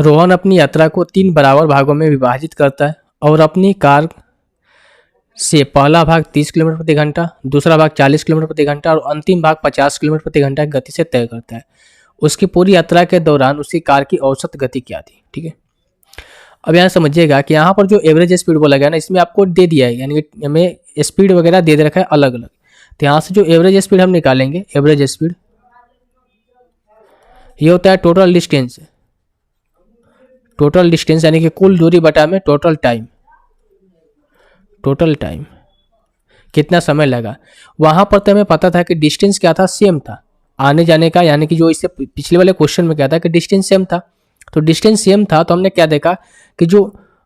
रोहन अपनी यात्रा को 3 बराबर भागों में विभाजित करता है और अपनी कार से पहला भाग 30 किलोमीटर प्रति घंटा, दूसरा भाग 40 किलोमीटर प्रति घंटा और अंतिम भाग 50 किलोमीटर प्रति घंटा की गति से तय करता है। उसकी पूरी यात्रा के दौरान उसकी कार की औसत गति क्या थी। ठीक है, अब यहाँ समझिएगा कि यहाँ पर जो एवरेज स्पीड बोला गया ना, इसमें आपको दे दिया है, यानी कि हमें स्पीड वगैरह दे रखा है अलग अलग। तो यहाँ से जो एवरेज स्पीड हम निकालेंगे, एवरेज स्पीड ये होता है टोटल डिस्टेंस, टोटल डिस्टेंस यानी कि कुल दूरी बटा में टोटल टाइम, टोटल टाइम कितना समय लगा। वहां पर तो हमें पता था कि डिस्टेंस क्या था, सेम था आने जाने का, यानी कि जो इससे पिछले वाले क्वेश्चन में क्या था कि डिस्टेंस सेम था। तो डिस्टेंस सेम था तो हमने क्या देखा कि जो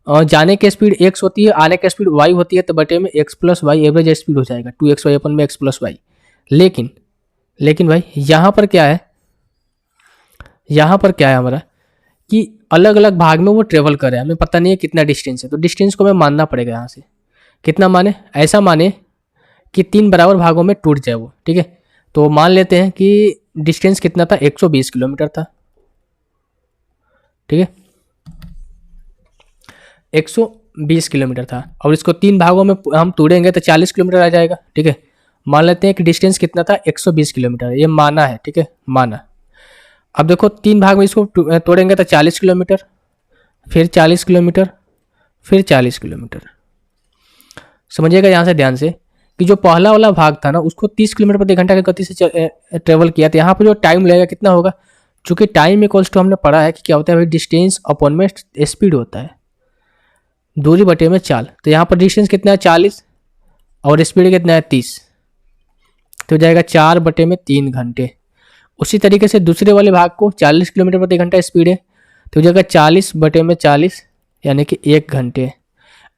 जाने की स्पीड x होती है, आने की स्पीड y होती है, तो बटे में x plus y average speed हो जाएगा 2xy अपन में x प्लस वाई। लेकिन भाई यहाँ पर क्या है, यहाँ पर क्या है हमारा कि अलग अलग भाग में वो ट्रेवल कर रहे हैं, हमें पता नहीं है कितना डिस्टेंस है, तो डिस्टेंस को हमें मानना पड़ेगा। यहाँ से कितना माने, ऐसा माने कि 3 बराबर भागों में टूट जाए वो। ठीक है, तो मान लेते हैं कि डिस्टेंस कितना था, 120 किलोमीटर था। ठीक है, 120 किलोमीटर था और इसको 3 भागों में हम तोड़ेंगे तो 40 किलोमीटर आ जाएगा। ठीक है, मान लेते हैं कि डिस्टेंस कितना था, 120 किलोमीटर, ये माना है। ठीक है, माना। अब देखो 3 भाग में इसको तोड़ेंगे तो 40 किलोमीटर, फिर 40 किलोमीटर, फिर 40 किलोमीटर। समझिएगा यहाँ से ध्यान से कि जो पहला वाला भाग था ना, उसको 30 किलोमीटर प्रति घंटा की गति से ट्रेवल किया, तो यहाँ पर जो टाइम लगेगा कितना होगा, चूंकि टाइम इक्वल्स टू हमने पढ़ा है कि क्या होता है भाई, डिस्टेंस अपॉन में स्पीड होता है, दूरी बटे में चाल। तो यहाँ पर डिस्टेंस कितना है 40 और स्पीड कितना है 30, तो जाएगा 4 बटे में 3 घंटे। उसी तरीके से दूसरे वाले भाग को 40 किलोमीटर प्रति घंटा स्पीड है, तो जाएगा 40 बटे में 40 यानी कि 1 घंटे।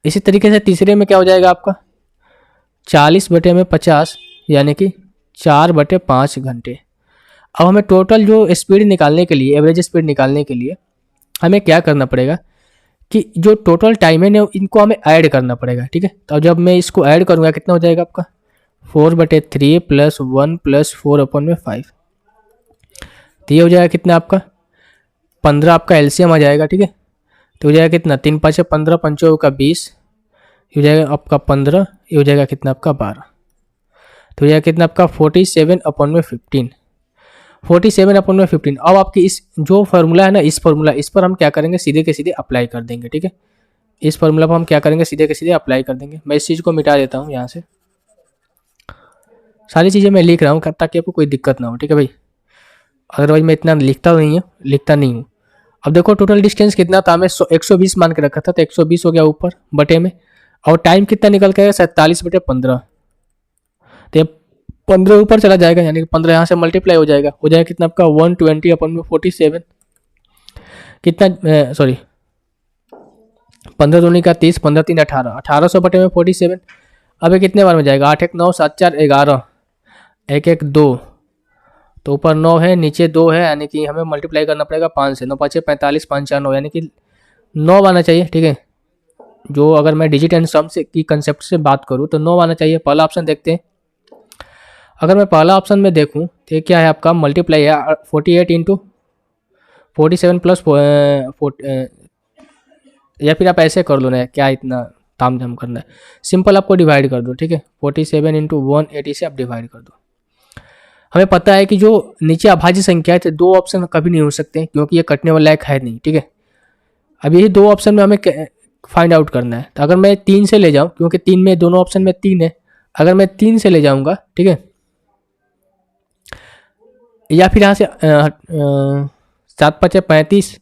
इसी तरीके से तीसरे में क्या हो जाएगा आपका 40 बटे में 50 यानी कि 4 बटे 5 घंटे। अब हमें टोटल जो स्पीड निकालने के लिए, एवरेज स्पीड निकालने के लिए हमें क्या करना पड़ेगा कि जो टोटल टाइम है ना, इनको हमें ऐड करना पड़ेगा। ठीक है, तो जब मैं इसको ऐड करूँगा कितना हो जाएगा आपका 4/3 + 1 + 4/5, तो ये हो जाएगा कितना आपका 15, आपका एलसीएम आ जाएगा। ठीक है, तो हो जाएगा कितना 3 × 5 = 15, 5 का 20, ये हो जाएगा आपका 15, ये हो जाएगा कितना आपका 12, तो हो जाएगा कितना आपका 47/15, 47/15। अब आपकी इस जो फार्मूला है ना, इस पर हम क्या करेंगे, सीधे के सीधे अप्लाई कर देंगे। ठीक है, इस फार्मूला पर हम क्या करेंगे, सीधे के सीधे अप्लाई कर देंगे। मैं इस चीज़ को मिटा देता हूँ यहाँ से, सारी चीज़ें मैं लिख रहा हूँ ताकि आपको कोई दिक्कत ना हो। ठीक है भाई, अदरवाइज मैं इतना लिखता नहीं हूँ। अब देखो टोटल डिस्टेंस कितना था, हमें 120 मान के रखा था, तो 120 हो गया ऊपर बटे में, और टाइम कितना निकल के आएगा 47/15, तो 15 ऊपर चला जाएगा, यानी कि 15 यहाँ से मल्टीप्लाई हो जाएगा कितना आपका 120/47, कितना सॉरी 15 दूनी का 30, 15 3 18, 1800 बटे में 47। अब ये कितने बार में जाएगा, 8 1 9 7 4 11, 1 1 2, तो ऊपर 9 है नीचे 2 है, यानी कि हमें मल्टीप्लाई करना पड़ेगा 5 से, 9 5 6 45, 5 4 9, यानी कि 9 आना चाहिए। ठीक है, जो अगर मैं डिजिट एंड सम से की कंसेप्ट से बात करूँ तो 9 आना चाहिए। पहला ऑप्शन देखते हैं, अगर मैं पहला ऑप्शन में देखूं तो ये क्या है आपका मल्टीप्लाई है 48 × 47 + या फिर आप ऐसे कर लो ना, क्या इतना ताम झाम करना है, सिंपल आपको डिवाइड कर दो। ठीक है, 47 × 180 से आप डिवाइड कर दो। हमें पता है कि जो नीचे अभाज्य संख्या है तो 2 ऑप्शन कभी नहीं हो सकते क्योंकि ये कटने वाला एक है नहीं। ठीक है, अब यही 2 ऑप्शन में हमें फाइंड आउट करना है। तो अगर मैं 3 से ले जाऊं, क्योंकि 3 में दोनों ऑप्शन में 3 है, अगर मैं 3 से ले जाऊंगा, ठीक है, या फिर यहाँ से 7 5 35,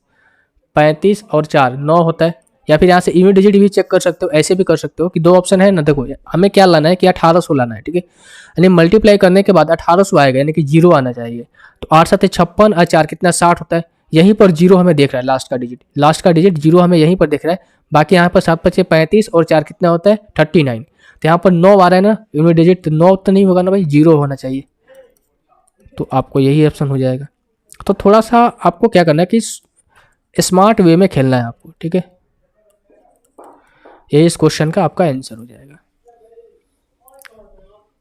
35 और 4 9 होता है, या फिर यहाँ से यूनिट डिजिट भी चेक कर सकते हो, ऐसे भी कर सकते हो कि 2 ऑप्शन है ना। देखो हमें क्या लाना है कि 1800 लाना है। ठीक है, यानी मल्टीप्लाई करने के बाद 1800 आएगा, यानी कि 0 आना चाहिए। तो 8 7 56 और 4 कितना 60 होता है, यहीं पर 0 हमें देख रहा है, लास्ट का डिजिट 0 हमें यहीं पर दिख रहा है। बाकी यहाँ पर 7 5 35 और 4 कितना होता है 39, तो यहाँ पर 9 आ रहा है ना यूनिट डिजिट, तो 9 तो नहीं होगा ना भाई, 0 होना चाहिए, तो आपको यही ऑप्शन हो जाएगा। तो थोड़ा सा आपको क्या करना है कि स्मार्ट वे में खेलना है आपको। ठीक है, ये इस क्वेश्चन का आपका आंसर हो जाएगा।